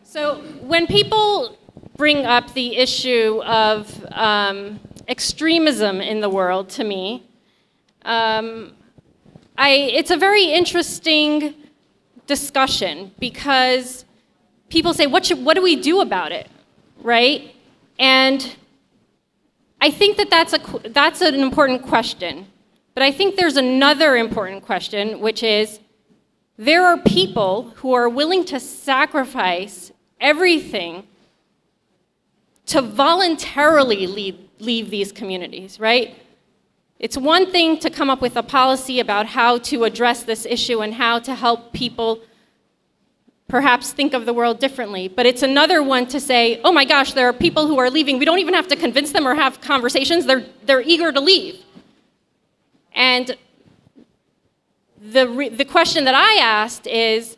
So when people bring up the issue of extremism in the world, to me, it's a very interesting discussion because people say, what do we do about it, right? And I think that's an important question. But I think there's another important question, which is there are people who are willing to sacrifice everything to voluntarily leave these communities, right? It's one thing to come up with a policy about how to address this issue and how to help people perhaps think of the world differently, but it's another one to say, oh my gosh, there are people who are leaving. We don't even have to convince them or have conversations. They're eager to leave. And the question that I asked is,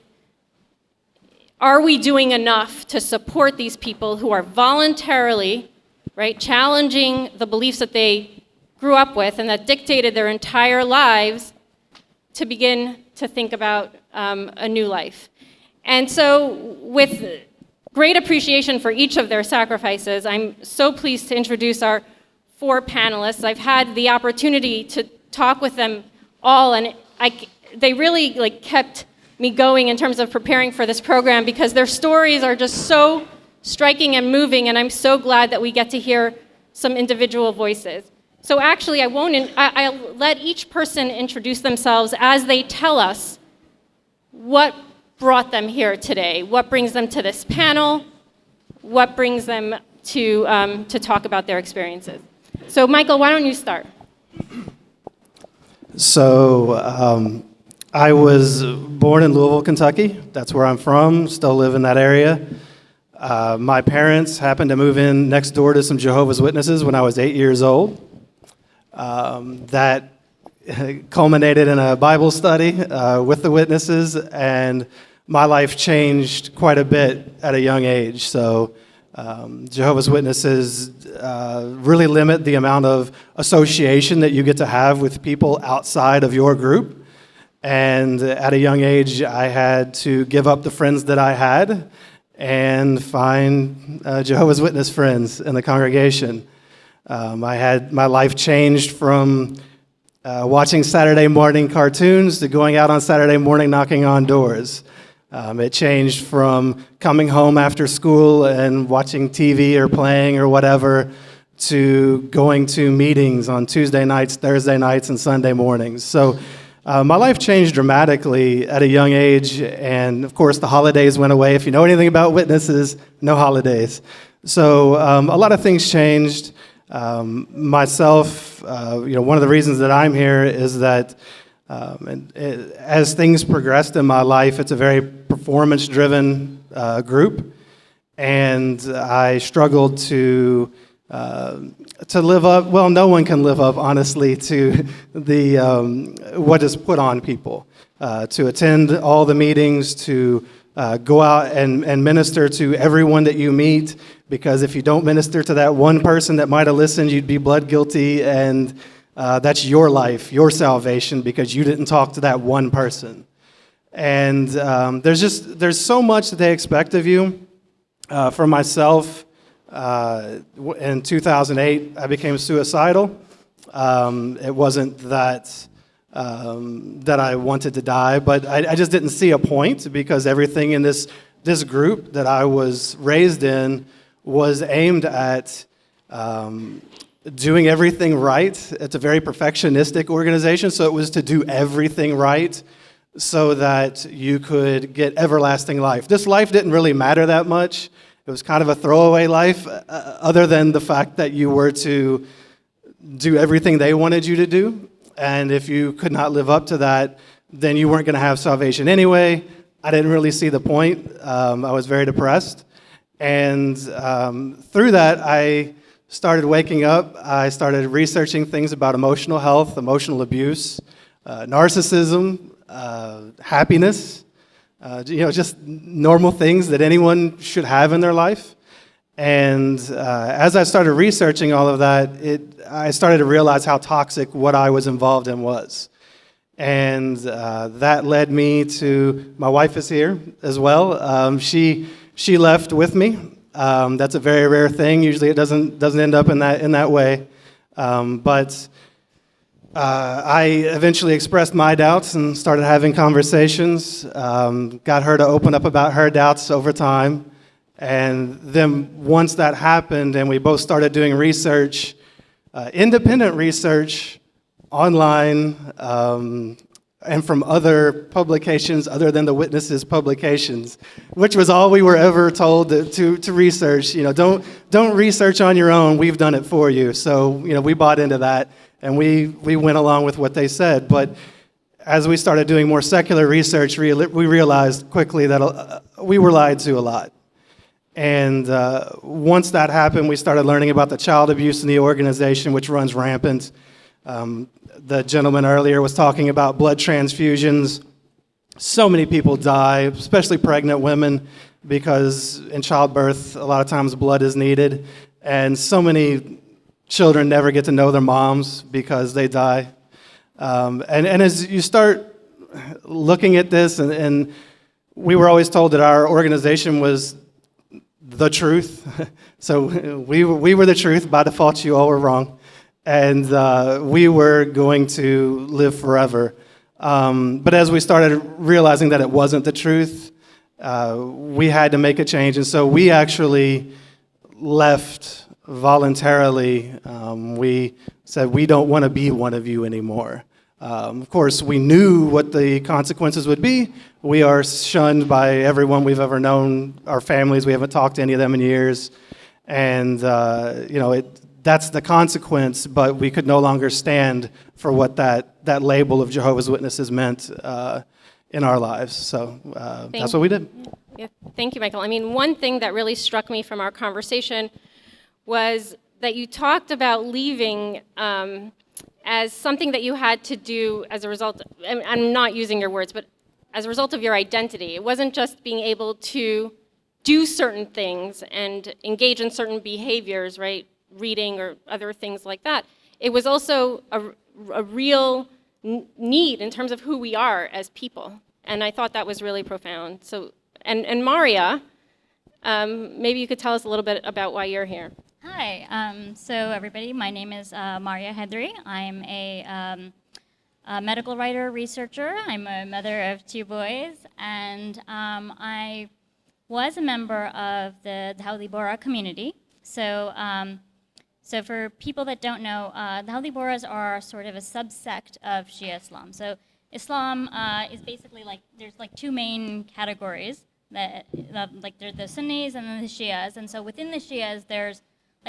are we doing enough to support these people who are voluntarily, right, challenging the beliefs that they grew up with and that dictated their entire lives to begin to think about a new life? And so with great appreciation for each of their sacrifices, I'm so pleased to introduce our 4 panelists. I've had the opportunity to talk with them all, and they really kept me going in terms of preparing for this program because their stories are just so striking and moving, and I'm so glad that we get to hear some individual voices. So actually, I'll let each person introduce themselves as they tell us what brought them here today, what brings them to this panel, what brings them to talk about their experiences. So Michael, why don't you start? So I was born in Louisville, Kentucky. That's where I'm from, still live in that area. My parents happened to move in next door to some Jehovah's Witnesses when I was 8 years old. That culminated in a Bible study with the witnesses, and my life changed quite a bit at a young age. So Jehovah's Witnesses really limit the amount of association that you get to have with people outside of your group. And at a young age, I had to give up the friends that I had and find Jehovah's Witness friends in the congregation. My life changed from watching Saturday morning cartoons to going out on Saturday morning knocking on doors. It changed from coming home after school and watching TV or playing or whatever to going to meetings on Tuesday nights, Thursday nights, and Sunday mornings. So my life changed dramatically at a young age, and of course the holidays went away. If you know anything about witnesses, no holidays. So a lot of things changed. Myself, one of the reasons that I'm here is that as things progressed in my life, it's a very performance-driven group, and I struggled to live up. Well, no one can live up, honestly, to what is put on people. To attend all the meetings, to go out and minister to everyone that you meet, because if you don't minister to that one person that might have listened, you'd be blood guilty, and that's your life, your salvation, because you didn't talk to that one person. And there's so much that they expect of you. For myself, in 2008, I became suicidal. It wasn't that I wanted to die, but I just didn't see a point, because everything in this group that I was raised in was aimed at doing everything right. It's a very perfectionistic organization, so it was to do everything right so that you could get everlasting life. This life didn't really matter that much. It was kind of a throwaway life, other than the fact that you were to do everything they wanted you to do. And if you could not live up to that, then you weren't going to have salvation anyway. I didn't really see the point. I was very depressed. And through that, I started waking up. I started researching things about emotional health, emotional abuse, narcissism, happiness, just normal things that anyone should have in their life. And as I started researching all of that, I started to realize how toxic what I was involved in was. And that led me to, my wife is here as well. She she left with me. That's a very rare thing. Usually it doesn't end up in that way. But I eventually expressed my doubts and started having conversations, got her to open up about her doubts over time. And then once that happened and we both started doing research, independent research online, and from other publications other than the Witnesses publications, which was all we were ever told to research. Don't research on your own. We've done it for you. So we bought into that, and we went along with what they said. But as we started doing more secular research, we realized quickly that we were lied to a lot. And once that happened, we started learning about the child abuse in the organization, which runs rampant. The gentleman earlier was talking about blood transfusions. So many people die, especially pregnant women, because in childbirth, a lot of times blood is needed. And so many children never get to know their moms because they die. And as you start looking at this, and we were always told that our organization was the truth. So we were the truth. By default, you all were wrong. And we were going to live forever. But as we started realizing that it wasn't the truth, we had to make a change. And so we actually left voluntarily. We said, we don't want to be one of you anymore. Of course, we knew what the consequences would be. We are shunned by everyone we've ever known, our families. We haven't talked to any of them in years. And, that's the consequence, but we could no longer stand for what that label of Jehovah's Witnesses meant in our lives. So that's what we did. Yeah, thank you, Michael. I mean, one thing that really struck me from our conversation was that you talked about leaving as something that you had to do as a result, I'm not using your words, but as a result of your identity. It wasn't just being able to do certain things and engage in certain behaviors, right? Reading or other things like that. It was also a real need in terms of who we are as people. And I thought that was really profound. So, and Maryah, maybe you could tell us a little bit about why you're here. Hi, so everybody, my name is Maryah Haidery. I'm a medical writer, researcher. I'm a mother of 2 boys, and I was a member of the WRRC community. So for people that don't know, the WRRCs are sort of a subsect of Shia Islam. So Islam is basically there's 2 main categories. There's the Sunnis and then the Shias. And so within the Shias, there's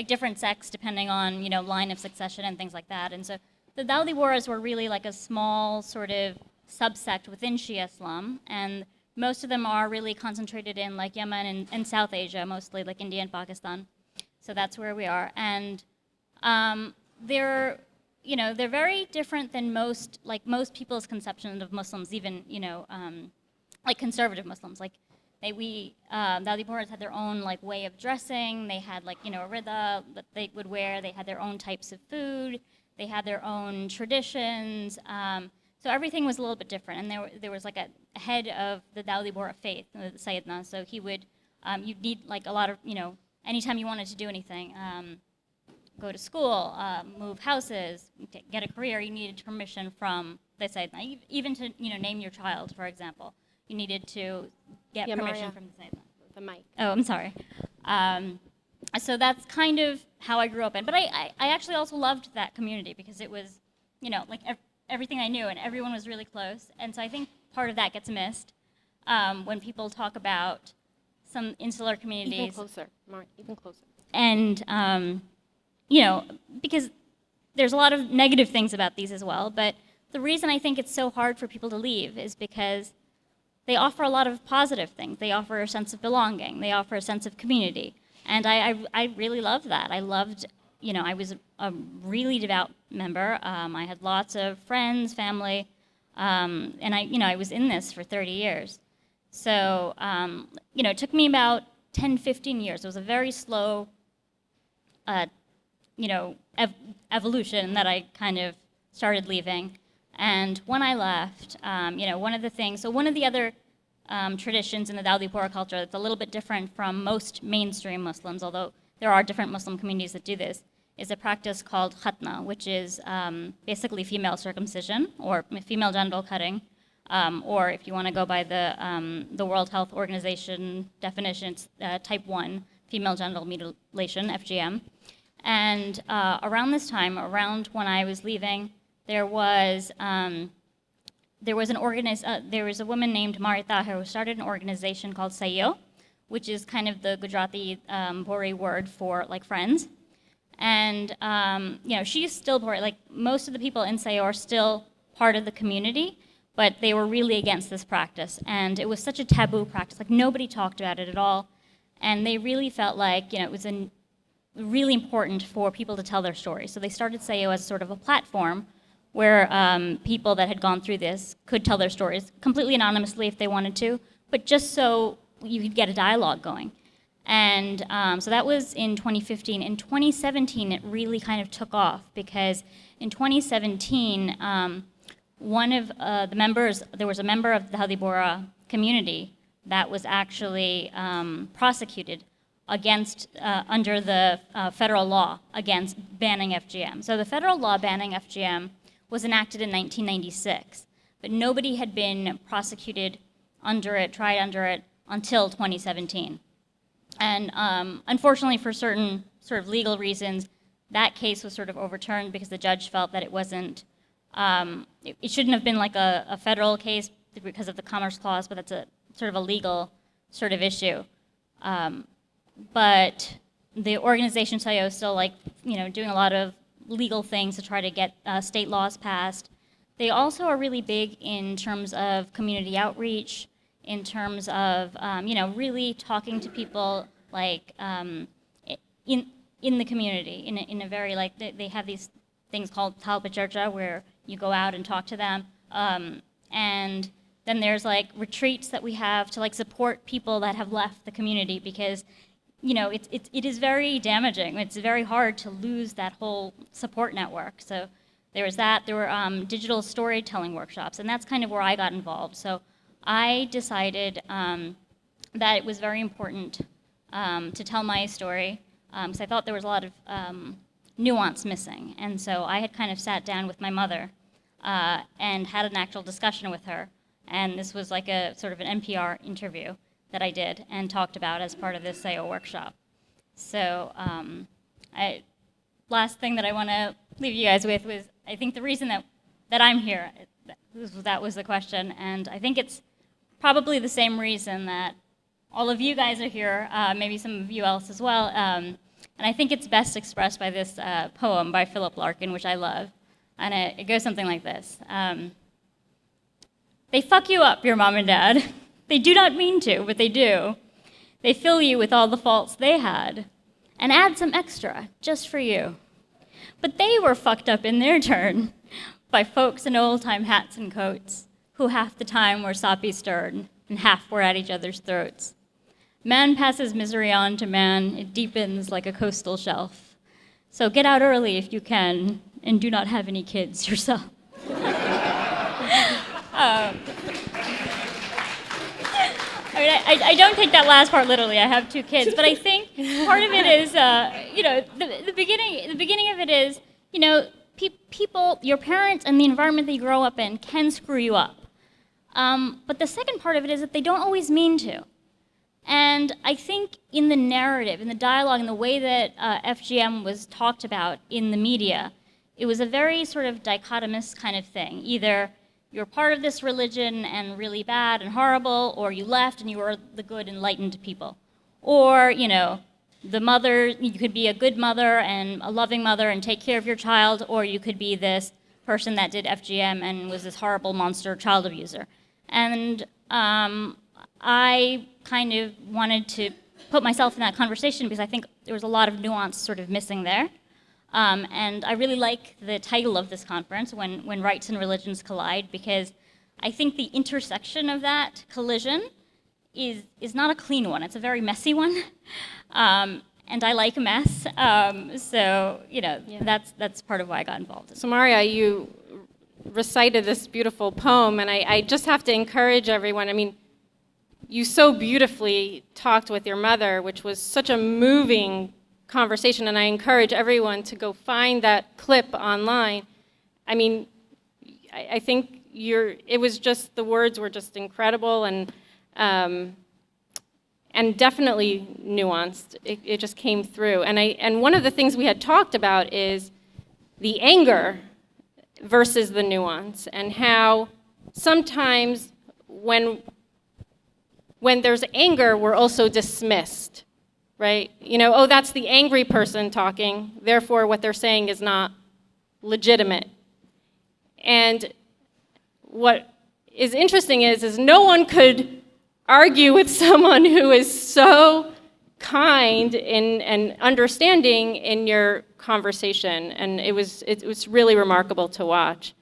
different sects depending on, line of succession and things like that. And so the WRRCs were really a small sort of subsect within Shia Islam. And most of them are really concentrated in Yemen and South Asia, mostly India and Pakistan. So that's where we are, and they're very different than most people's conception of Muslims, even conservative Muslims. The WRRCs had their own way of dressing. They had a rida that they would wear. They had their own types of food. They had their own traditions. So everything was a little bit different. And there was a head of the WRRC faith, the Sayyidna. So he would you'd need a lot of anytime you wanted to do anything, go to school, move houses, get a career, you needed permission from the Sayyidna. Even to name your child, for example, you needed to get permission Maryah, from the Sayyidna. the mic. Oh, I'm sorry. So that's kind of how I grew up in. But I actually also loved that community because it was, everything I knew, and everyone was really close. And so I think part of that gets missed when people talk about some insular communities. Even closer, Mark, even closer. And, because there's a lot of negative things about these as well, but the reason I think it's so hard for people to leave is because they offer a lot of positive things. They offer a sense of belonging. They offer a sense of community. And I really loved that. I loved, I was a really devout member. I had lots of friends, family, and I was in this for 30 years. So, it took me about 10, 15 years. It was a very slow, evolution that I kind of started leaving. And when I left, one of the things, so one of the other traditions in the Dawoodi Bohra culture that's a little bit different from most mainstream Muslims, although there are different Muslim communities that do this, is a practice called khatna, which is basically female circumcision or female genital cutting, or if you want to go by the World Health Organization definition, it's type 1 female genital mutilation, FGM. And around this time, around when I was leaving, there was a woman named Maryah who started an organization called Sayo, which is kind of the Gujarati Bori word for like friends. And she's still Bori. Like most of the people in Sayo are still part of the community, but they were really against this practice. And it was such a taboo practice. Like nobody talked about it at all. And they really felt like it was really important for people to tell their stories. So they started Sayo as sort of a platform where people that had gone through this could tell their stories completely anonymously if they wanted to, but just so you could get a dialogue going. And so that was in 2015. In 2017, it really kind of took off because in 2017, one of the members, there was a member of the Dawoodi Bohra community that was actually prosecuted against, under the federal law against banning FGM. So the federal law banning FGM was enacted in 1996, but nobody had been prosecuted under it, tried under it, until 2017. And unfortunately, for certain sort of legal reasons, that case was sort of overturned because the judge felt that it wasn't, it shouldn't have been like a federal case because of the Commerce Clause, but that's a sort of a legal sort of issue. But the organization Sayo is still doing a lot of legal things to try to get state laws passed. They also are really big in terms of community outreach, in terms of really talking to people like in the community in a very they have these things called talpacharcha where you go out and talk to them, and then there's retreats that we have to support people that have left the community because it is very damaging. It's very hard to lose that whole support network. So there was that. There were digital storytelling workshops, and that's kind of where I got involved. So I decided that it was very important to tell my story because I thought there was a lot of nuance missing. And so I had kind of sat down with my mother and had an actual discussion with her. And this was like a sort of an NPR interview that I did and talked about as part of this Sayo workshop. So last thing that I want to leave you guys with was I think the reason that I'm here, that was the question, and I think it's probably the same reason that all of you guys are here, maybe some of you else as well, and I think it's best expressed by this poem by Philip Larkin, which I love, and it goes something like this. They fuck you up, your mom and dad. They do not mean to, but they do. They fill you with all the faults they had and add some extra just for you. But they were fucked up in their turn by folks in old-time hats and coats who half the time were soppy stirred and half were at each other's throats. Man passes misery on to man. It deepens like a coastal shelf. So get out early if you can and do not have any kids yourself. I don't take that last part literally. I have 2 kids, but I think part of it is, the beginning of it is, people, your parents and the environment that you grow up in can screw you up. But the second part of it is that they don't always mean to. And I think in the narrative, in the dialogue, in the way that FGM was talked about in the media, it was a very sort of dichotomous kind of thing. Either you're part of this religion and really bad and horrible, or you left and you were the good, enlightened people. Or, the mother, you could be a good mother and a loving mother and take care of your child, or you could be this person that did FGM and was this horrible monster child abuser. And I kind of wanted to put myself in that conversation because I think there was a lot of nuance sort of missing there. And I really like the title of this conference, When Rights and Religions Collide, because I think the intersection of that collision is not a clean one. It's a very messy one. And I like a mess. That's part of why I got involved. So Maryah, you recited this beautiful poem, and I just have to encourage everyone. I mean, you so beautifully talked with your mother, which was such a moving conversation, and I encourage everyone to go find that clip online. I mean, I think it was just, the words were just incredible and definitely nuanced. It just came through. And one of the things we had talked about is the anger versus the nuance, and how sometimes when there's anger, we're also dismissed, right? You know, oh, that's the angry person talking, therefore what they're saying is not legitimate. And what is interesting is no one could argue with someone who is so kind and understanding in your conversation, and it was really remarkable to watch.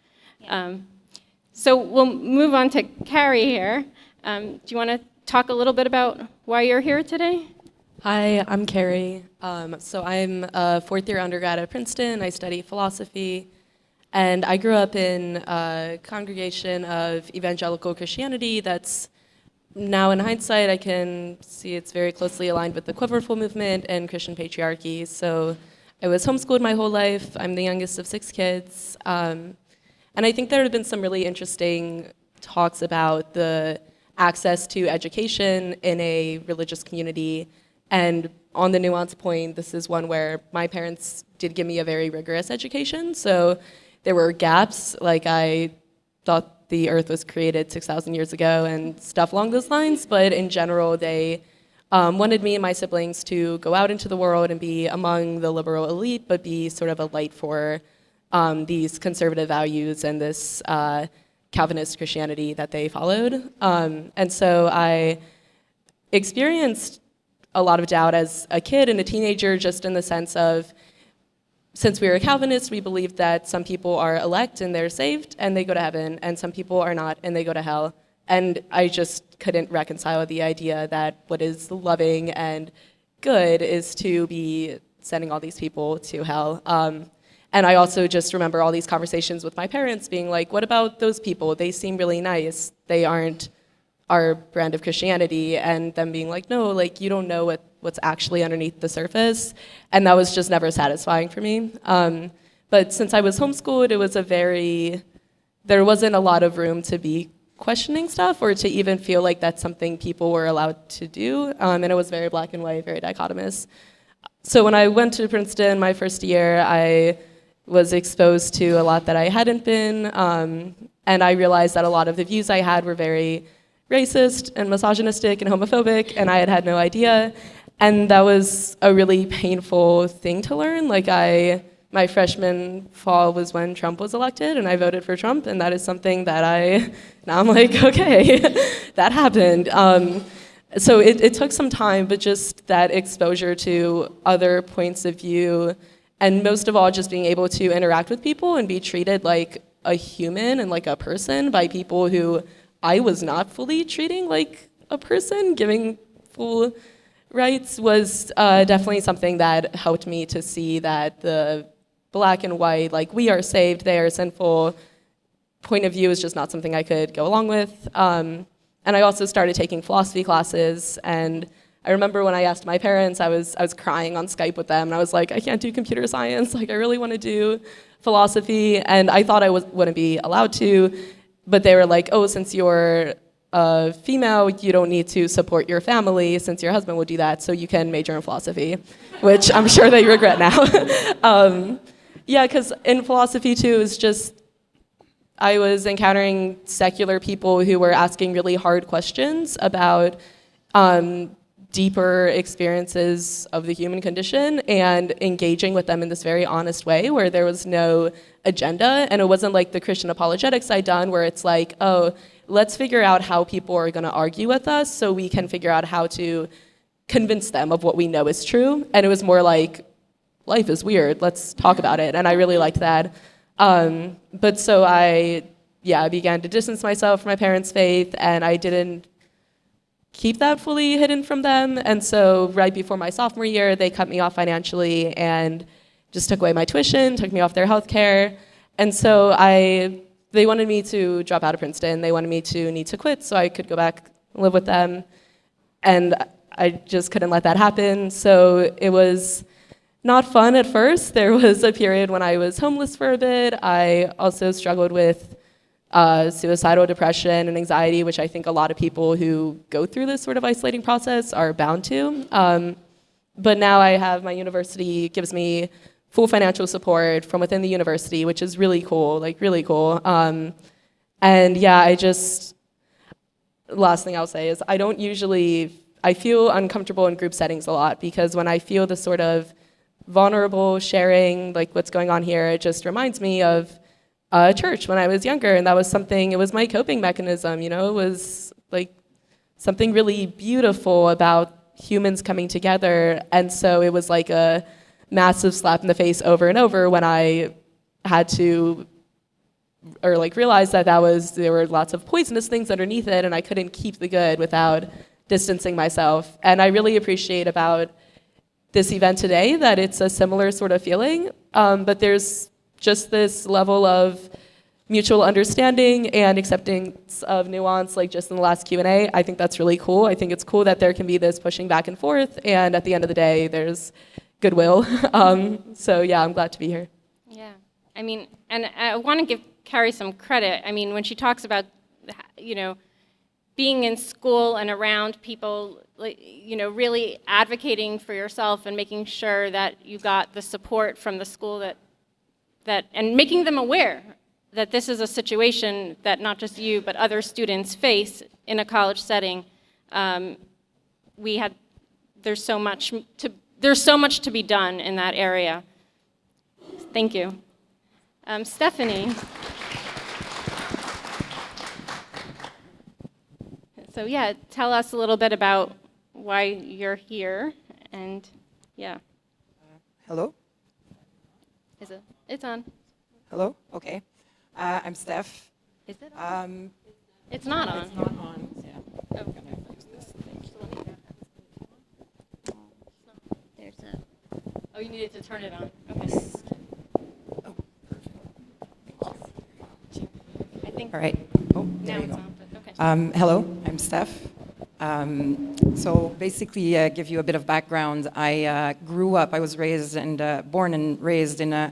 So we'll move on to Carrie here. Do you want to talk a little bit about why you're here today? Hi, I'm Carrie. So I'm a fourth-year undergrad at Princeton. I study philosophy, and I grew up in a congregation of evangelical Christianity that's, now in hindsight, I can see it's very closely aligned with the Quiverfull movement and Christian patriarchy. So I was homeschooled my whole life. I'm the youngest of 6 kids. And I think there have been some really interesting talks about the access to education in a religious community. And on the nuance point, this is one where my parents did give me a very rigorous education. So there were gaps, like I thought the earth was created 6,000 years ago and stuff along those lines. But in general, they wanted me and my siblings to go out into the world and be among the liberal elite, but be sort of a light for these conservative values and this Calvinist Christianity that they followed. And so I experienced a lot of doubt as a kid and a teenager, just in the sense of, since we were Calvinists, we believed that some people are elect and they're saved and they go to heaven, and some people are not and they go to hell. And I just couldn't reconcile the idea that what is loving and good is to be sending all these people to hell. And I also just remember all these conversations with my parents being like, what about those people? They seem really nice. They aren't our brand of Christianity. And them being like, no, like, you don't know what's actually underneath the surface. And that was just never satisfying for me. But since I was homeschooled, it was there wasn't a lot of room to be questioning stuff or to even feel like that's something people were allowed to do. And it was very black and white, very dichotomous. So when I went to Princeton my first year, I was exposed to a lot that I hadn't been. And I realized that a lot of the views I had were very racist and misogynistic and homophobic, and I had no idea. And that was a really painful thing to learn. Like, my freshman fall was when Trump was elected, and I voted for Trump, and that is something that now I'm like, okay, that happened. So it took some time, but just that exposure to other points of view, and most of all, just being able to interact with people and be treated like a human and like a person by people who I was not fully treating like a person, giving full rights, was definitely something that helped me to see that the black and white, like, we are saved, they are sinful point of view is just not something I could go along with. And I also started taking philosophy classes, and I remember when I asked my parents, I was crying on Skype with them, and I was like, I can't do computer science, like, I really want to do philosophy, and I thought I wouldn't be allowed to, but they were like, oh, since you're a female, you don't need to support your family since your husband would do that, so you can major in philosophy, which I'm sure they regret now. Yeah, because in philosophy too, it's just, I was encountering secular people who were asking really hard questions about deeper experiences of the human condition and engaging with them in this very honest way where there was no agenda, and it wasn't like the Christian apologetics I'd done where it's like, oh, let's figure out how people are going to argue with us so we can figure out how to convince them of what we know is true. And it was more like, life is weird, let's talk about it. And I really liked that. But so I began to distance myself from my parents' faith, and I didn't keep that fully hidden from them. And so right before my sophomore year, they cut me off financially and just took away my tuition, took me off their health care. And so they wanted me to drop out of Princeton. They wanted me to need to quit so I could go back and live with them. and I just couldn't let that happen. So it was not fun at first. There was a period when I was homeless for a bit. I also struggled with suicidal depression and anxiety, which I think a lot of people who go through this sort of isolating process are bound to. But now I have my university gives me full financial support from within the university, which is really cool, like really cool. And yeah, last thing I'll say is I feel uncomfortable in group settings a lot, because when I feel the sort of vulnerable sharing, like what's going on here, it just reminds me of church when I was younger, and that was something, it was my coping mechanism, it was like something really beautiful about humans coming together, and so it was like a massive slap in the face over and over when I had to, or like realized that there were lots of poisonous things underneath it, and I couldn't keep the good without distancing myself. And I really appreciate about this event today that it's a similar sort of feeling, but there's just this level of mutual understanding and acceptance of nuance, like just in the last Q&A. I think that's really cool. I think it's cool that there can be this pushing back and forth, and at the end of the day, there's goodwill. So yeah, I'm glad to be here. Yeah, I mean, and I want to give Carrie some credit. I mean, when she talks about, being in school and around people, really advocating for yourself and making sure that you got the support from the school that and making them aware that this is a situation that not just you but other students face in a college setting. There's so much to be done in that area. Thank you. Stephanie. So yeah, tell us a little bit about why you're here, and yeah. Hello? It's on. Hello? Okay. I'm Steph. Is it on? It's not on. It's not on. Yeah. Oh. There's a. Oh, you needed to turn it on. Okay. Oh, I think all right. Oh, now there you it's go. on. But okay. Hello, I'm Steph. So basically, give you a bit of background. I was raised and born and raised in a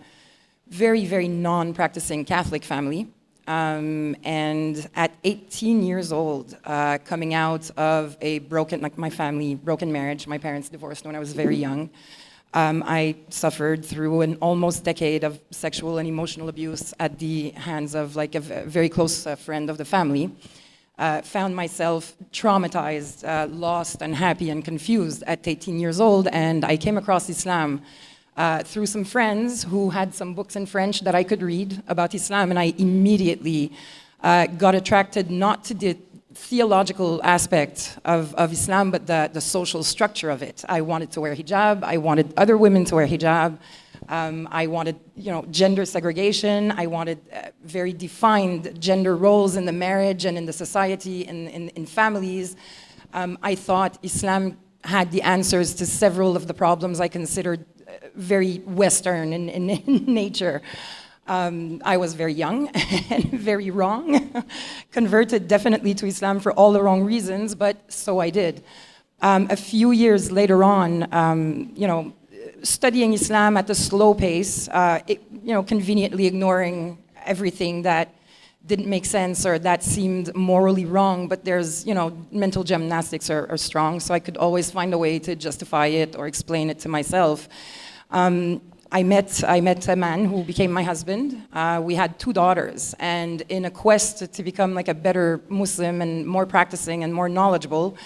very, very non-practicing Catholic family. And at 18 years old, coming out of a broken marriage, my parents divorced when I was very young. I suffered through an almost decade of sexual and emotional abuse at the hands of a very close friend of the family. Found myself traumatized, lost, unhappy, and confused at 18 years old, and I came across Islam through some friends who had some books in French that I could read about Islam, and I immediately got attracted not to the theological aspect of Islam, but the social structure of it. I wanted to wear hijab, I wanted other women to wear hijab, I wanted, gender segregation. I wanted very defined gender roles in the marriage and in the society, in families. I thought Islam had the answers to several of the problems I considered very Western in nature. I was very young and very wrong. Converted definitely to Islam for all the wrong reasons, but so I did. A few years later on, studying Islam at a slow pace, conveniently ignoring everything that didn't make sense or that seemed morally wrong, but there's, mental gymnastics are strong, so I could always find a way to justify it or explain it to myself. I met a man who became my husband. We had 2 daughters, and in a quest to become a better Muslim and more practicing and more knowledgeable,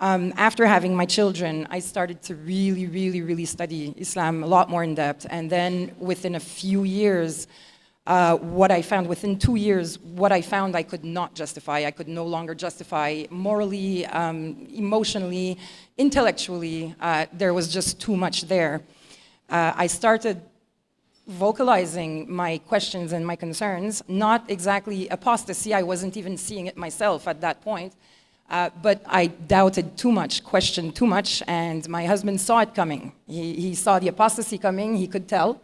after having my children, I started to really, really, really study Islam a lot more in depth. And then within a few years, within 2 years, what I found I could not justify. I could no longer justify morally, emotionally, intellectually. There was just too much there. I started vocalizing my questions and my concerns, not exactly apostasy. I wasn't even seeing it myself at that point. But I doubted too much, questioned too much, and my husband saw it coming. He saw the apostasy coming, he could tell.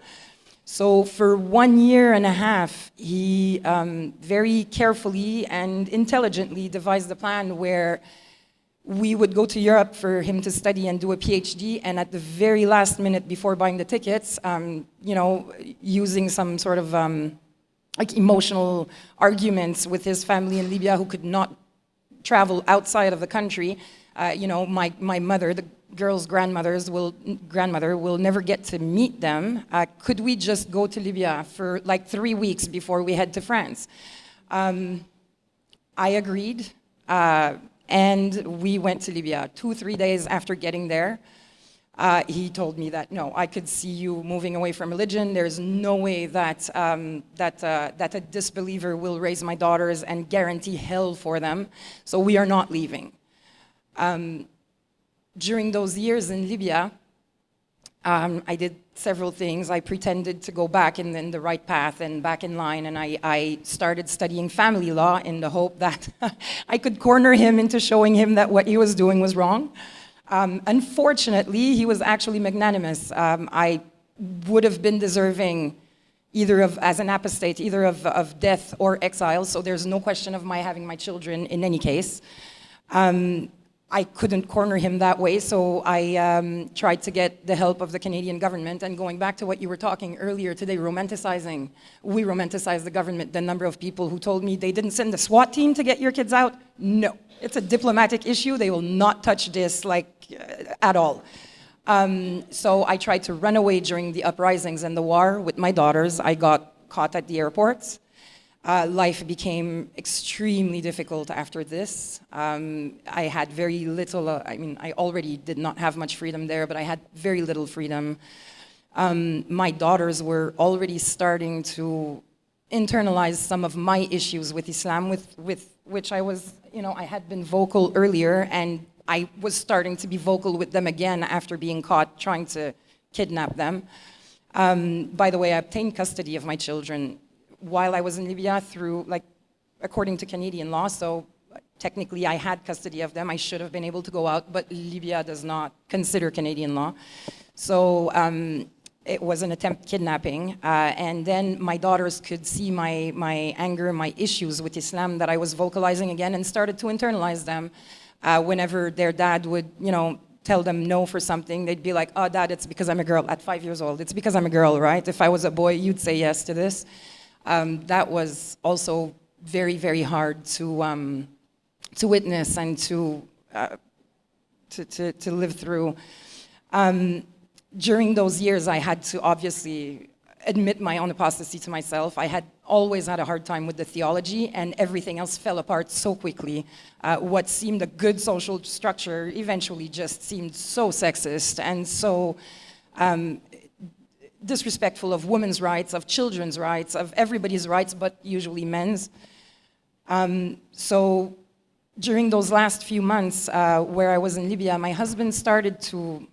So for 1 year and a half, he very carefully and intelligently devised a plan where we would go to Europe for him to study and do a PhD, and at the very last minute before buying the tickets, using some sort of like emotional arguments with his family in Libya who could not travel outside of the country, my mother, the girls' grandmother will never get to meet them. Could we just go to Libya for like 3 weeks before we head to France? I agreed. And we went to Libya 2-3 days after getting there. He told me that, no, I could see you moving away from religion. There's no way that a disbeliever will raise my daughters and guarantee hell for them. So we are not leaving. During those years in Libya, I did several things. I pretended to go back in the right path and back in line, and I started studying family law in the hope that I could corner him into showing him that what he was doing was wrong. Unfortunately, he was actually magnanimous. I would have been deserving either of, as an apostate, either of death or exile, so there's no question of my having my children in any case. I couldn't corner him that way, so I tried to get the help of the Canadian government. And going back to what you were talking earlier today, we romanticized the government, the number of people who told me they didn't send the SWAT team to get your kids out. No, it's a diplomatic issue. They will not touch this at all. So I tried to run away during the uprisings and the war with my daughters. I got caught at the airports. Life became extremely difficult after this. I had very little, I already did not have much freedom there, but I had very little freedom. My daughters were already starting to internalize some of my issues with Islam, with which I was, I had been vocal earlier, and I was starting to be vocal with them again after being caught trying to kidnap them. By the way, I obtained custody of my children while I was in Libya through, according to Canadian law, so technically I had custody of them. I should have been able to go out, but Libya does not consider Canadian law. So it was an attempt kidnapping, and then my daughters could see my anger, my issues with Islam that I was vocalizing again, and started to internalize them. Whenever their dad would, tell them no for something, they'd be like, oh, Dad, it's because I'm a girl. At 5 years old, it's because I'm a girl, right? If I was a boy, you'd say yes to this. That was also very, very hard to witness and to live through. During those years, I had to obviously admit my own apostasy to myself. I had always had a hard time with the theology, and everything else fell apart so quickly. What seemed a good social structure eventually just seemed so sexist and so disrespectful of women's rights, of children's rights, of everybody's rights, but usually men's. So during those last few months where I was in Libya, my husband started to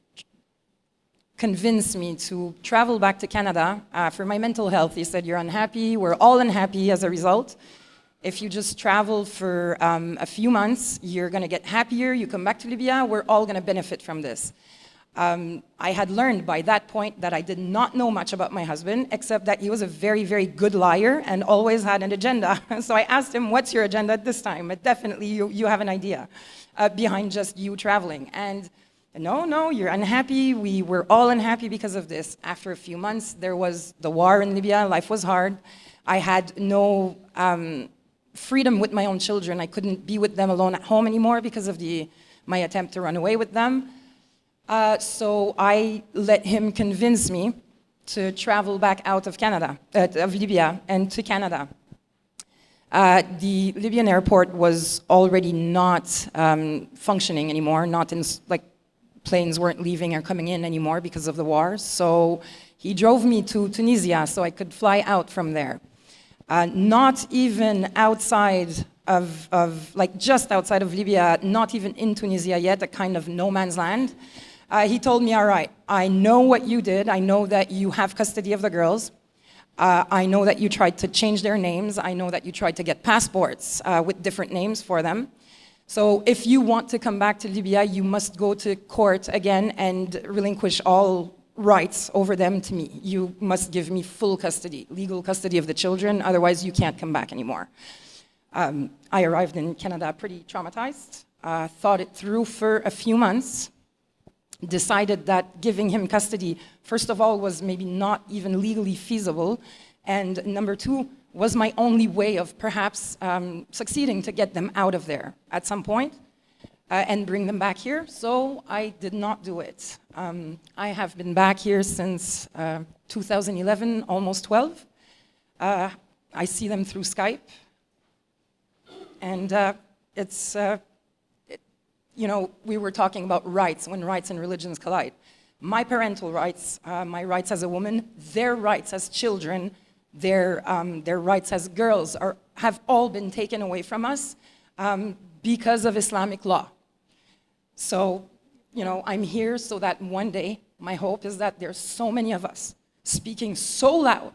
convince me to travel back to Canada for my mental health. He said, you're unhappy, we're all unhappy as a result. If you just travel for a few months, you're gonna get happier, you come back to Libya, we're all gonna benefit from this. I had learned by that point that I did not know much about my husband, except that he was a very, very good liar and always had an agenda. So I asked him, what's your agenda at this time? But definitely you have an idea behind just you traveling. And no, you're unhappy. We were all unhappy because of this. After a few months, there was the war in Libya. Life was hard. I had no freedom with my own children. I couldn't be with them alone at home anymore because of my attempt to run away with them. So I let him convince me to travel back out of Libya and to Canada. The Libyan airport was already not functioning anymore, planes weren't leaving or coming in anymore because of the war. So he drove me to Tunisia so I could fly out from there. Not even outside just outside of Libya, not even in Tunisia yet, a kind of no man's land. He told me, all right, I know what you did. I know that you have custody of the girls. I know that you tried to change their names. I know that you tried to get passports with different names for them. So if you want to come back to Libya, you must go to court again and relinquish all rights over them to me. You must give me full custody, legal custody of the children, otherwise you can't come back anymore. I arrived in Canada pretty traumatized. thought it through for a few months, decided that giving him custody, first of all, was maybe not even legally feasible, and number two, was my only way of perhaps succeeding to get them out of there at some point and bring them back here. So I did not do it. I have been back here since 2011, almost 12. I see them through Skype. And it's, you know, we were talking about rights, when rights and religions collide. My parental rights, my rights as a woman, their rights as children, their rights as girls have all been taken away from us because of Islamic law. So, you know, I'm here so that one day, my hope is that there's so many of us speaking so loud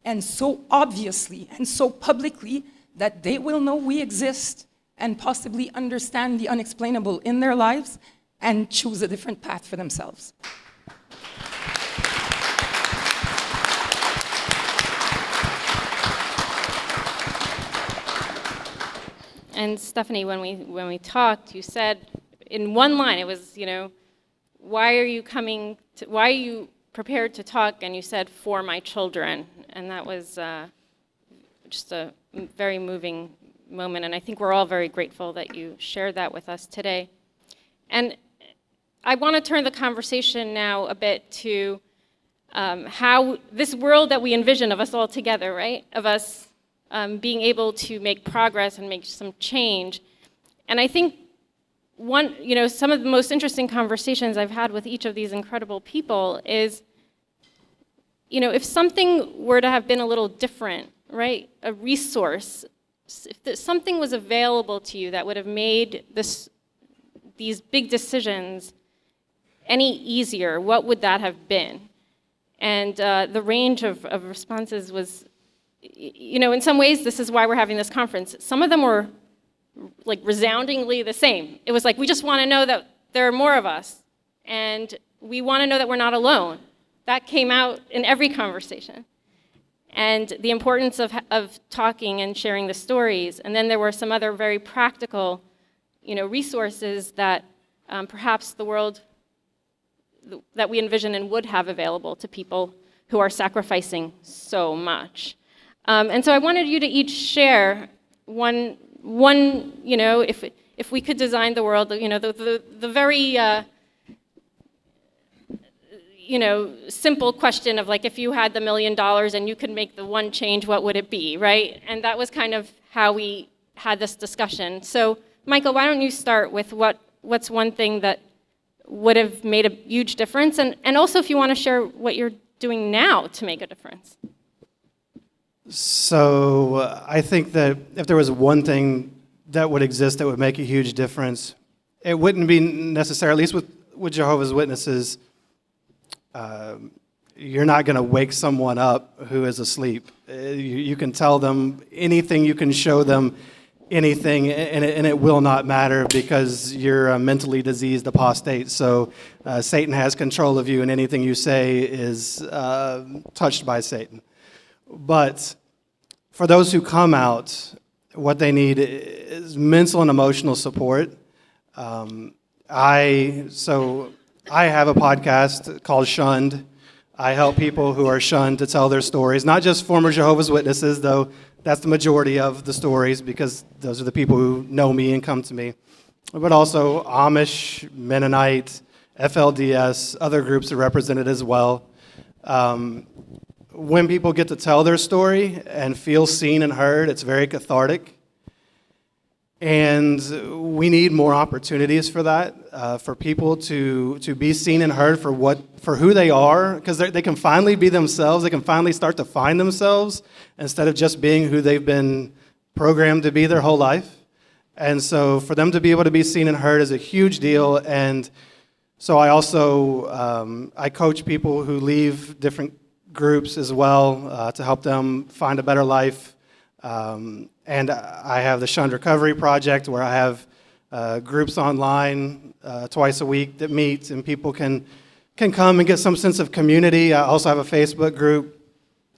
and so obviously and so publicly that they will know we exist and possibly understand the unexplainable in their lives and choose a different path for themselves. And Stephanie, when we talked, you said in one line, it was, you know, why are you prepared to talk? And you said, for my children. And that was just a very moving moment. And I think we're all very grateful that you shared that with us today. And I want to turn the conversation now a bit to how this world that we envision of us all together, right? Of us being able to make progress and make some change. And I think some of the most interesting conversations I've had with each of these incredible people is, you know, if something were to have been a little different, right? A resource, if something was available to you that would have made these big decisions any easier, what would that have been? And the range of responses was, you know, in some ways, this is why we're having this conference. Some of them were like resoundingly the same. It was like, we just want to know that there are more of us, and we want to know that we're not alone. That came out in every conversation. And the importance of talking and sharing the stories. And then there were some other very practical, you know, resources that perhaps the world that we envision and would have available to people who are sacrificing so much. And so I wanted you to each share one, you know, if we could design the world, you know, the very, you know, simple question of like, if you had the $1 million and you could make the one change, what would it be, right? And that was kind of how we had this discussion. So, Michael, why don't you start with what's one thing that would have made a huge difference, and also if you want to share what you're doing now to make a difference. So I think that if there was one thing that would exist that would make a huge difference, it wouldn't be necessarily, at least with Jehovah's Witnesses, you're not going to wake someone up who is asleep. You can tell them anything, you can show them anything, and it will not matter because you're a mentally diseased apostate. So Satan has control of you, and anything you say is touched by Satan. But for those who come out, what they need is mental and emotional support. I have a podcast called Shunned. I help people who are shunned to tell their stories, not just former Jehovah's Witnesses, though that's the majority of the stories because those are the people who know me and come to me, but also Amish, Mennonite, FLDS, other groups are represented as well. When people get to tell their story and feel seen and heard, it's very cathartic. And we need more opportunities for that, for people to be seen and heard for who they are, because they can finally be themselves. They can finally start to find themselves instead of just being who they've been programmed to be their whole life. And so for them to be able to be seen and heard is a huge deal. And so I also I coach people who leave different groups as well to help them find a better life. And I have the Shunned Recovery Project where I have groups online twice a week that meet and people can come and get some sense of community. I also have a Facebook group.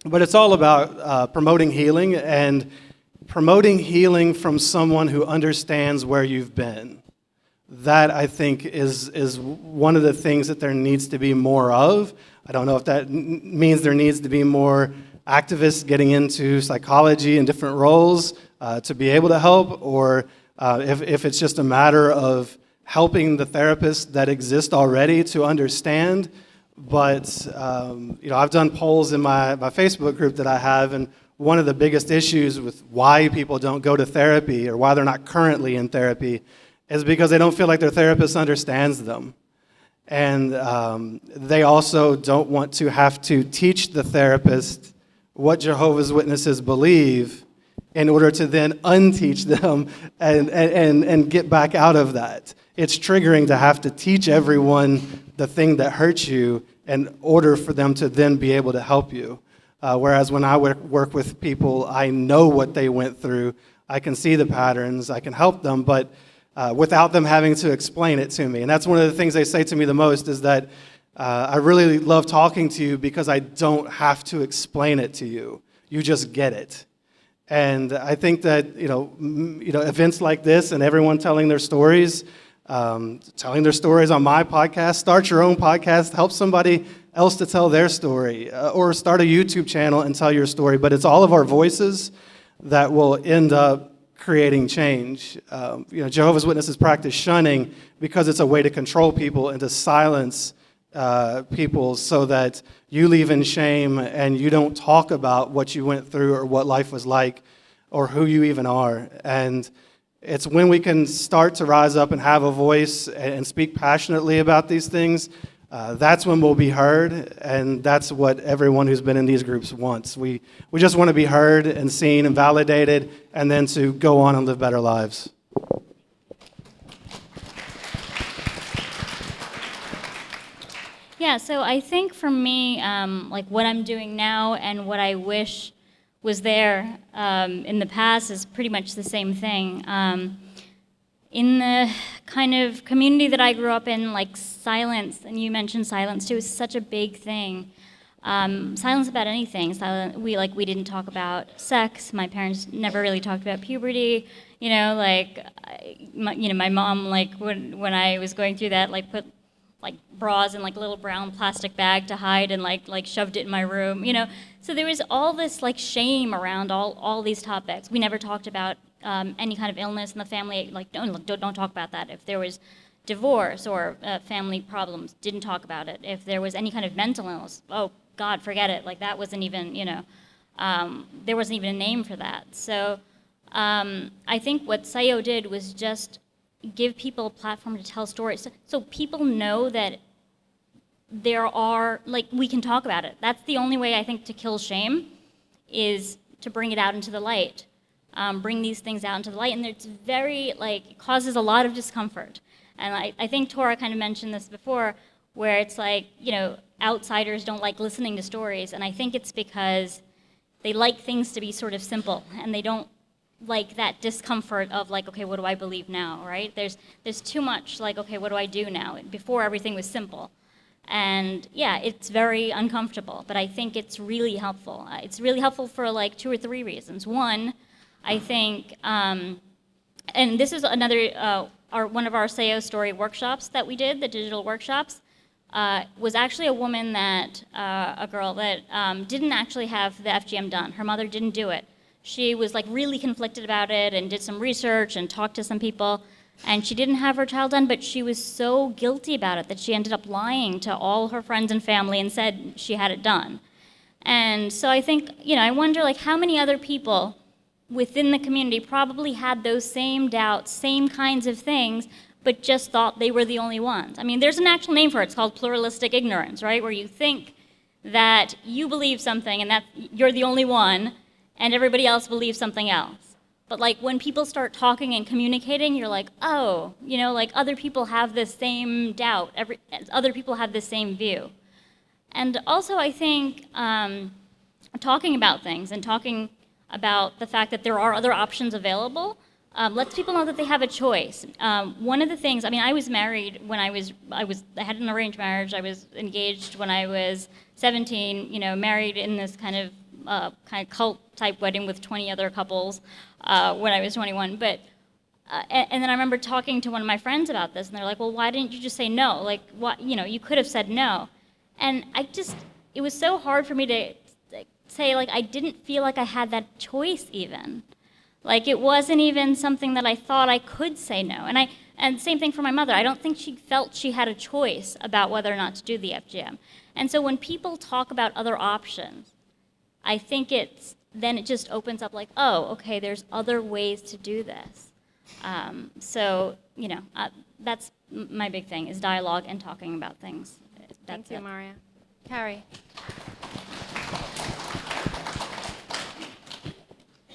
But it's all about promoting healing and promoting healing from someone who understands where you've been. that I think is one of the things that there needs to be more of. I don't know if that means there needs to be more activists getting into psychology and different roles to be able to help, or if it's just a matter of helping the therapists that exist already to understand. But I've done polls in my Facebook group that I have, and one of the biggest issues with why people don't go to therapy or why they're not currently in therapy is because they don't feel like their therapist understands them. And they also don't want to have to teach the therapist what Jehovah's Witnesses believe in order to then unteach them and get back out of that. It's triggering to have to teach everyone the thing that hurts you in order for them to then be able to help you. Whereas when I work with people, I know what they went through. I can see the patterns. I can help them, but without them having to explain it to me. And that's one of the things they say to me the most is that I really love talking to you because I don't have to explain it to you. You just get it. And I think that events like this and everyone telling their stories on my podcast, start your own podcast, help somebody else to tell their story, or start a YouTube channel and tell your story. But it's all of our voices that will end up creating change. Jehovah's Witnesses practice shunning because it's a way to control people and to silence people so that you leave in shame and you don't talk about what you went through or what life was like or who you even are. And it's when we can start to rise up and have a voice and speak passionately about these things, that's when we'll be heard, and that's what everyone who's been in these groups wants. We just want to be heard and seen and validated, and then to go on and live better lives. Yeah, so I think for me, like what I'm doing now and what I wish was there in the past is pretty much the same thing. In the kind of community that I grew up in, like silence, and you mentioned silence too, is such a big thing. Silence about anything. We didn't talk about sex. My parents never really talked about puberty. My mom, when I was going through that, put bras in a little brown plastic bag to hide and shoved it in my room. So there was all this shame around all these topics. We never talked about any kind of illness in the family. Don't talk about that. If there was divorce or family problems, didn't talk about it. If there was any kind of mental illness, oh God, forget it. That wasn't even, there wasn't even a name for that. So I think what SAYO did was just give people a platform to tell stories, so people know that there are, we can talk about it. That's the only way, I think, to kill shame, is to bring it out into the light. Bring these things out into the light, and it's very, it causes a lot of discomfort. And I think Tora kind of mentioned this before, where it's outsiders don't like listening to stories, and I think it's because they like things to be sort of simple, and they don't like that discomfort of okay, what do I believe now, right? There's too much okay, what do I do now? Before everything was simple. And yeah, it's very uncomfortable, but I think it's really helpful. It's really helpful for 2 or 3 reasons. One, I think, and this is another, one of our SAYO story workshops that we did, the digital workshops, was actually a woman a girl that didn't actually have the FGM done. Her mother didn't do it. She was really conflicted about it and did some research and talked to some people, and she didn't have her child done, but she was so guilty about it that she ended up lying to all her friends and family and said she had it done. And so I think, I wonder how many other people within the community probably had those same doubts, same kinds of things, but just thought they were the only ones. I mean, there's an actual name for it. It's called pluralistic ignorance, right? Where you think that you believe something and that you're the only one, and everybody else believes something else. But when people start talking and communicating, you're oh, other people have this same doubt. Other people have the same view. And also, I think talking about things and talking about the fact that there are other options available lets people know that they have a choice. One of the things, I was married when I had an arranged marriage. I was engaged when I was 17. Married in this kind of cult type wedding with 20 other couples when I was 21. But and then I remember talking to one of my friends about this, and they're like, well, why didn't you just say no? Like, what, you could have said no. And it was so hard for me to say, like, I didn't feel like I had that choice even. Like, it wasn't even something that I thought I could say no. And same thing for my mother. I don't think she felt she had a choice about whether or not to do the FGM. And so when people talk about other options, I think then it just opens up like, oh, okay, there's other ways to do this. So, that's my big thing, is dialogue and talking about things. Thank you, Maryah. Carrie.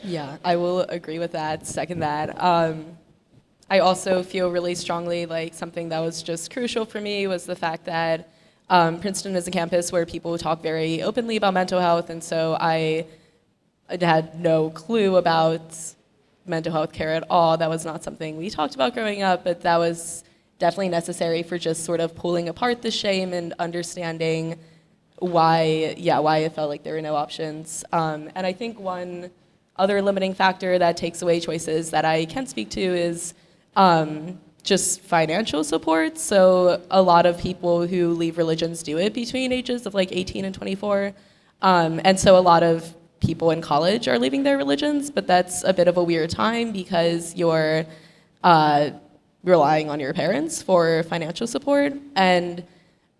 Yeah, I will agree with that, second that. I also feel really strongly like something that was just crucial for me was the fact that Princeton is a campus where people talk very openly about mental health, and so I had no clue about mental health care at all. That was not something we talked about growing up, but that was definitely necessary for just sort of pulling apart the shame and understanding why it felt like there were no options. And I think one other limiting factor that takes away choices that I can speak to is just financial support. So a lot of people who leave religions do it between ages of like 18 and 24. And so a lot of people in college are leaving their religions, but that's a bit of a weird time because you're relying on your parents for financial support. And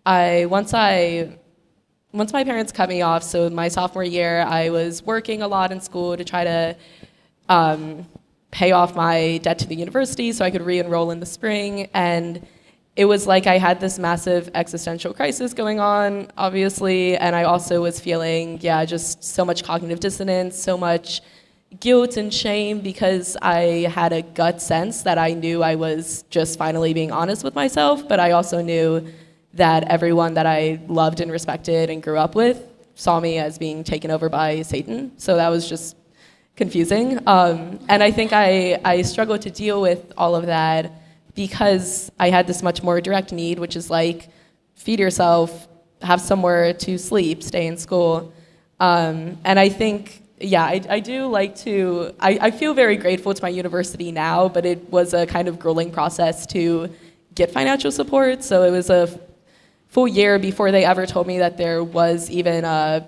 once my parents cut me off, so my sophomore year, I was working a lot in school to try to pay off my debt to the university so I could re-enroll in the spring. And it was like I had this massive existential crisis going on, obviously, and I also was feeling, just so much cognitive dissonance, so much guilt and shame because I had a gut sense that I knew I was just finally being honest with myself, but I also knew that everyone that I loved and respected and grew up with saw me as being taken over by Satan. So that was just confusing. And I think I struggled to deal with all of that because I had this much more direct need, which is like, feed yourself, have somewhere to sleep, stay in school. And I think, I do like to, I feel very grateful to my university now, but it was a kind of grueling process to get financial support. So it was a full year before they ever told me that there was even a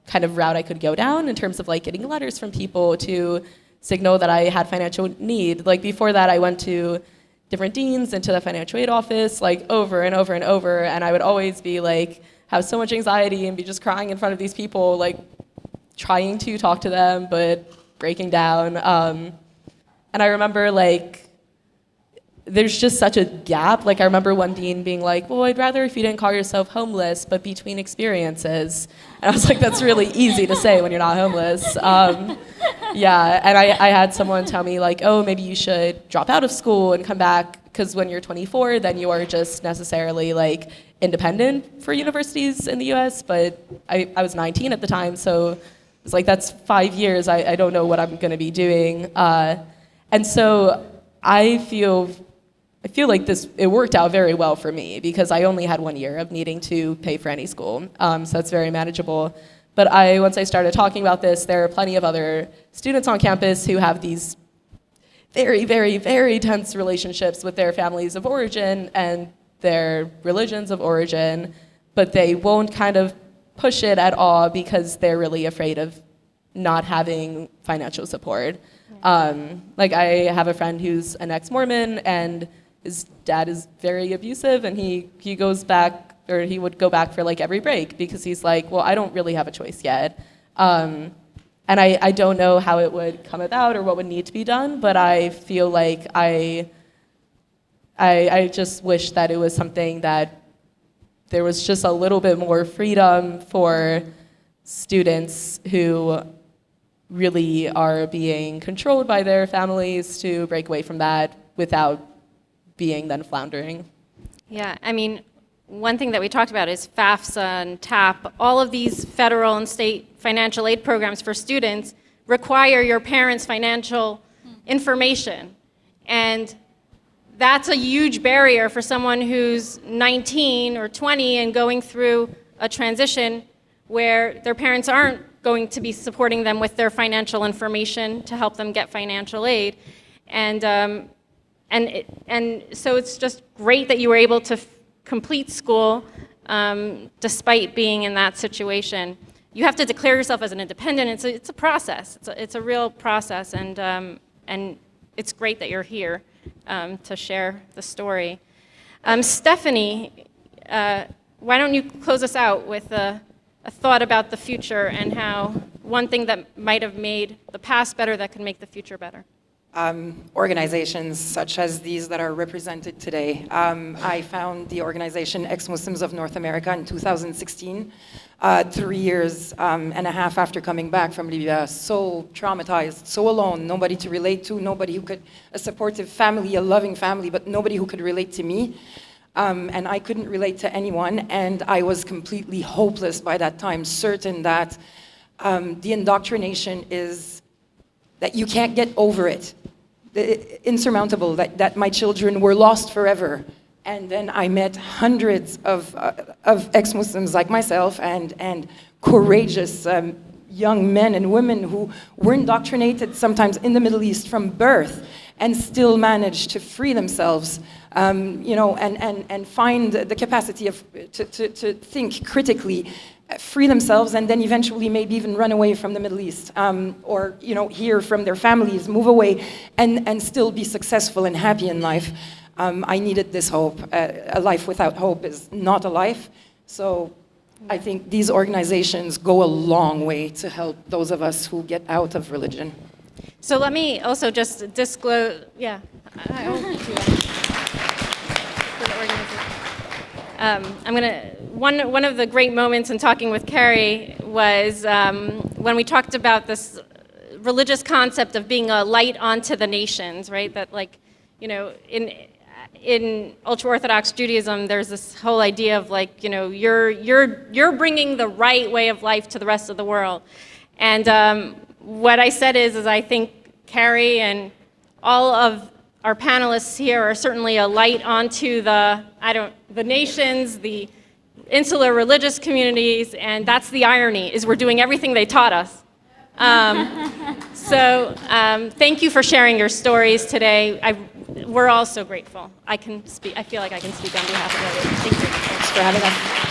kind of route I could go down in terms of like getting letters from people to signal that I had financial need. Like before that, I went to different deans and to the financial aid office like over and over and over, and I would always be like, have so much anxiety and be just crying in front of these people, like trying to talk to them, but breaking down. And I remember like, there's just such a gap. Like I remember one dean being like, well, I'd rather if you didn't call yourself homeless, but between experiences. And I was like, that's really easy to say when you're not homeless. And I had someone tell me like, oh, maybe you should drop out of school and come back, because when you're 24, then you are just necessarily like independent for universities in the US. But I was 19 at the time, so it was like, that's 5 years. I don't know what I'm gonna be doing. And so I feel like it worked out very well for me because I only had 1 year of needing to pay for any school. So that's very manageable. But once I started talking about this, there are plenty of other students on campus who have these very, very, very tense relationships with their families of origin and their religions of origin, but they won't kind of push it at all because they're really afraid of not having financial support. Like I have a friend who's an ex-Mormon, and his dad is very abusive, and he goes back, or he would go back for like every break because he's like, well, I don't really have a choice yet. And I don't know how it would come about or what would need to be done, but I feel like I just wish that it was something that there was just a little bit more freedom for students who really are being controlled by their families to break away from that without being then floundering. Yeah, I mean, one thing that we talked about is FAFSA and TAP. All of these federal and state financial aid programs for students require your parents' financial information. And that's a huge barrier for someone who's 19 or 20 and going through a transition where their parents aren't going to be supporting them with their financial information to help them get financial aid. And and so it's just great that you were able to complete school despite being in that situation. You have to declare yourself as an independent. It's a process. It's a real process, and it's great that you're here to share the story. Stephanie, why don't you close us out with a thought about the future and how one thing that might have made the past better that can make the future better? Organizations such as these that are represented today. I found the organization Ex-Muslims of North America in 2016, 3 years and a half after coming back from Libya, so traumatized, so alone, nobody to relate to, nobody who could, a supportive family, a loving family, but nobody who could relate to me. And I couldn't relate to anyone, and I was completely hopeless by that time, certain that the indoctrination is that you can't get over it, insurmountable, that my children were lost forever. And then I met hundreds of ex-Muslims like myself and courageous young men and women who were indoctrinated sometimes in the Middle East from birth and still managed to free themselves, and find the capacity to think critically, free themselves, and then eventually maybe even run away from the Middle East, or hear from their families, move away, and still be successful and happy in life. I needed this hope. A life without hope is not a life. So I think these organizations go a long way to help those of us who get out of religion. So let me also just disclose, yeah. One of the great moments in talking with Carrie was when we talked about this religious concept of being a light onto the nations, right? That in ultra-Orthodox Judaism, there's this whole idea of you're bringing the right way of life to the rest of the world. And what I said is I think Carrie and all of our panelists here are certainly a light onto the nations, the insular religious communities, and that's the irony, is we're doing everything they taught us. Thank you for sharing your stories today. We're all so grateful. I feel like I can speak on behalf of others. Thank you. Thanks for having us.